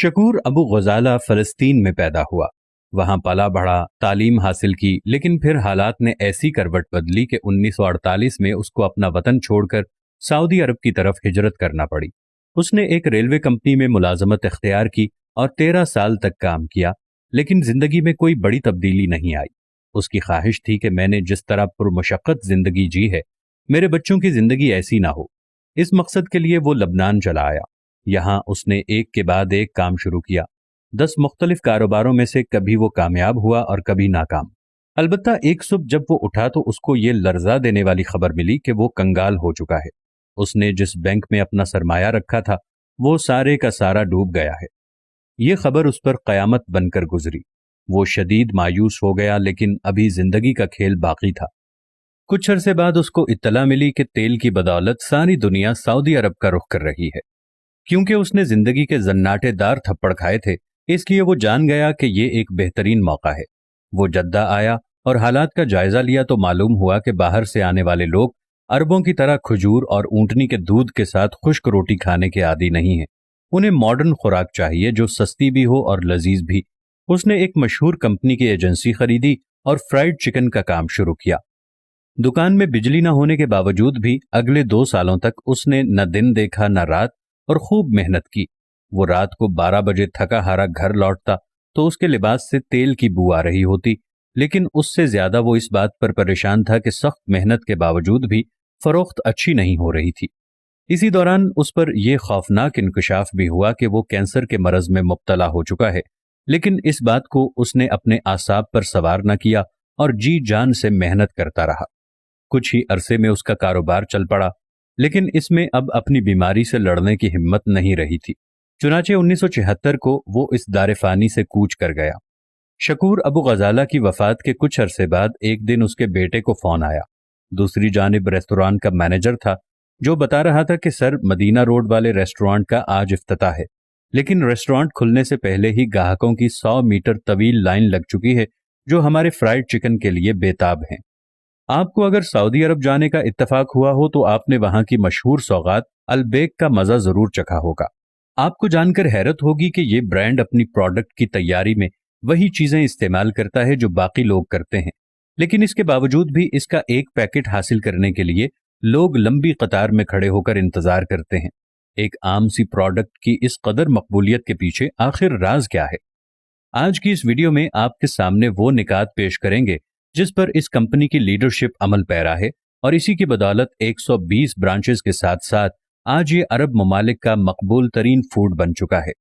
شکور ابو غزالہ فلسطین میں پیدا ہوا، وہاں پلا بڑھا، تعلیم حاصل کی، لیکن پھر حالات نے ایسی کروٹ بدلی کہ 1948 میں اس کو اپنا وطن چھوڑ کر سعودی عرب کی طرف ہجرت کرنا پڑی۔ اس نے ایک ریلوے کمپنی میں ملازمت اختیار کی اور 13 سال تک کام کیا، لیکن زندگی میں کوئی بڑی تبدیلی نہیں آئی۔ اس کی خواہش تھی کہ میں نے جس طرح پرمشقت زندگی جی ہے، میرے بچوں کی زندگی ایسی نہ ہو۔ اس مقصد کے لیے وہ لبنان چلا آیا۔ یہاں اس نے ایک کے بعد ایک کام شروع کیا۔ 10 مختلف کاروباروں میں سے کبھی وہ کامیاب ہوا اور کبھی ناکام۔ البتہ ایک صبح جب وہ اٹھا تو اس کو یہ لرزا دینے والی خبر ملی کہ وہ کنگال ہو چکا ہے۔ اس نے جس بینک میں اپنا سرمایہ رکھا تھا وہ سارے کا سارا ڈوب گیا ہے۔ یہ خبر اس پر قیامت بن کر گزری۔ وہ شدید مایوس ہو گیا، لیکن ابھی زندگی کا کھیل باقی تھا۔ کچھ عرصے بعد اس کو اطلاع ملی کہ تیل کی بدولت ساری دنیا سعودی عرب کا رخ کر رہی ہے۔ کیونکہ اس نے زندگی کے زناٹے دار تھپڑ کھائے تھے، اس لیے وہ جان گیا کہ یہ ایک بہترین موقع ہے۔ وہ جدہ آیا اور حالات کا جائزہ لیا تو معلوم ہوا کہ باہر سے آنے والے لوگ عربوں کی طرح کھجور اور اونٹنی کے دودھ کے ساتھ خشک روٹی کھانے کے عادی نہیں ہیں۔ انہیں ماڈرن خوراک چاہیے جو سستی بھی ہو اور لذیذ بھی۔ اس نے ایک مشہور کمپنی کی ایجنسی خریدی اور فرائیڈ چکن کا کام شروع کیا۔ دکان میں بجلی نہ ہونے کے باوجود بھی اگلے 2 سالوں تک اس نے نہ دن دیکھا نہ رات، اور خوب محنت کی۔ وہ رات کو 12 بجے تھکا ہارا گھر لوٹتا تو اس کے لباس سے تیل کی بو آ رہی ہوتی، لیکن اس سے زیادہ وہ اس بات پر پریشان تھا کہ سخت محنت کے باوجود بھی فروخت اچھی نہیں ہو رہی تھی۔ اسی دوران اس پر یہ خوفناک انکشاف بھی ہوا کہ وہ کینسر کے مرض میں مبتلا ہو چکا ہے، لیکن اس بات کو اس نے اپنے اعصاب پر سوار نہ کیا اور جی جان سے محنت کرتا رہا۔ کچھ ہی عرصے میں اس کا کاروبار چل پڑا، لیکن اس میں اب اپنی بیماری سے لڑنے کی ہمت نہیں رہی تھی۔ چنانچہ 1976 کو وہ اس دار فانی سے کوچ کر گیا۔ شکور ابو غزالہ کی وفات کے کچھ عرصے بعد ایک دن اس کے بیٹے کو فون آیا۔ دوسری جانب ریستوران کا مینیجر تھا جو بتا رہا تھا کہ سر، مدینہ روڈ والے ریسٹورانٹ کا آج افتتاح ہے، لیکن ریسٹورانٹ کھلنے سے پہلے ہی گاہکوں کی 100 میٹر طویل لائن لگ چکی ہے جو ہمارے فرائیڈ چکن کے لیے بےتاب ہیں۔ آپ کو اگر سعودی عرب جانے کا اتفاق ہوا ہو تو آپ نے وہاں کی مشہور سوغات البیک کا مزہ ضرور چکھا ہوگا۔ آپ کو جان کر حیرت ہوگی کہ یہ برانڈ اپنی پروڈکٹ کی تیاری میں وہی چیزیں استعمال کرتا ہے جو باقی لوگ کرتے ہیں، لیکن اس کے باوجود بھی اس کا ایک پیکٹ حاصل کرنے کے لیے لوگ لمبی قطار میں کھڑے ہو کر انتظار کرتے ہیں۔ ایک عام سی پروڈکٹ کی اس قدر مقبولیت کے پیچھے آخر راز کیا ہے؟ آج کی اس ویڈیو میں آپ کے سامنے وہ نکات پیش کریں گے جس پر اس کمپنی کی لیڈرشپ عمل پیرا ہے، اور اسی کی بدولت 120 برانچز کے ساتھ ساتھ آج یہ عرب ممالک کا مقبول ترین فوڈ بن چکا ہے۔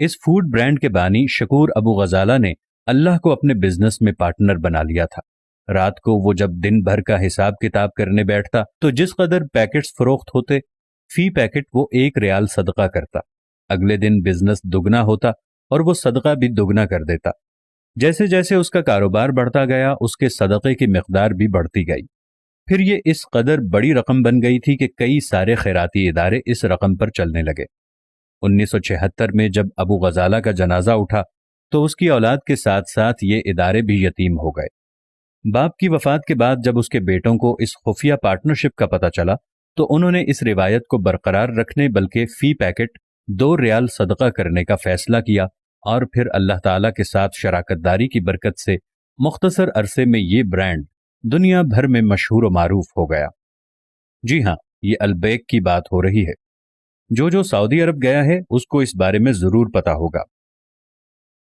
اس فوڈ برانڈ کے بانی شکور ابو غزالہ نے اللہ کو اپنے بزنس میں پارٹنر بنا لیا تھا۔ رات کو وہ جب دن بھر کا حساب کتاب کرنے بیٹھتا تو جس قدر پیکٹس فروخت ہوتے، فی پیکٹ وہ 1 ریال صدقہ کرتا۔ اگلے دن بزنس دگنا ہوتا اور وہ صدقہ بھی دگنا کر دیتا۔ جیسے جیسے اس کا کاروبار بڑھتا گیا، اس کے صدقے کی مقدار بھی بڑھتی گئی۔ پھر یہ اس قدر بڑی رقم بن گئی تھی کہ کئی سارے خیراتی ادارے اس رقم پر چلنے لگے۔ 1976 میں جب ابو غزالہ کا جنازہ اٹھا تو اس کی اولاد کے ساتھ ساتھ یہ ادارے بھی یتیم ہو گئے۔ باپ کی وفات کے بعد جب اس کے بیٹوں کو اس خفیہ پارٹنرشپ کا پتہ چلا تو انہوں نے اس روایت کو برقرار رکھنے بلکہ فی پیکٹ 2 ریال صدقہ کرنے کا فیصلہ کیا، اور پھر اللہ تعالیٰ کے ساتھ شراکت داری کی برکت سے مختصر عرصے میں یہ برانڈ دنیا بھر میں مشہور و معروف ہو گیا۔ جی ہاں، یہ البیک کی بات ہو رہی ہے۔ جو سعودی عرب گیا ہے اس کو اس بارے میں ضرور پتا ہوگا۔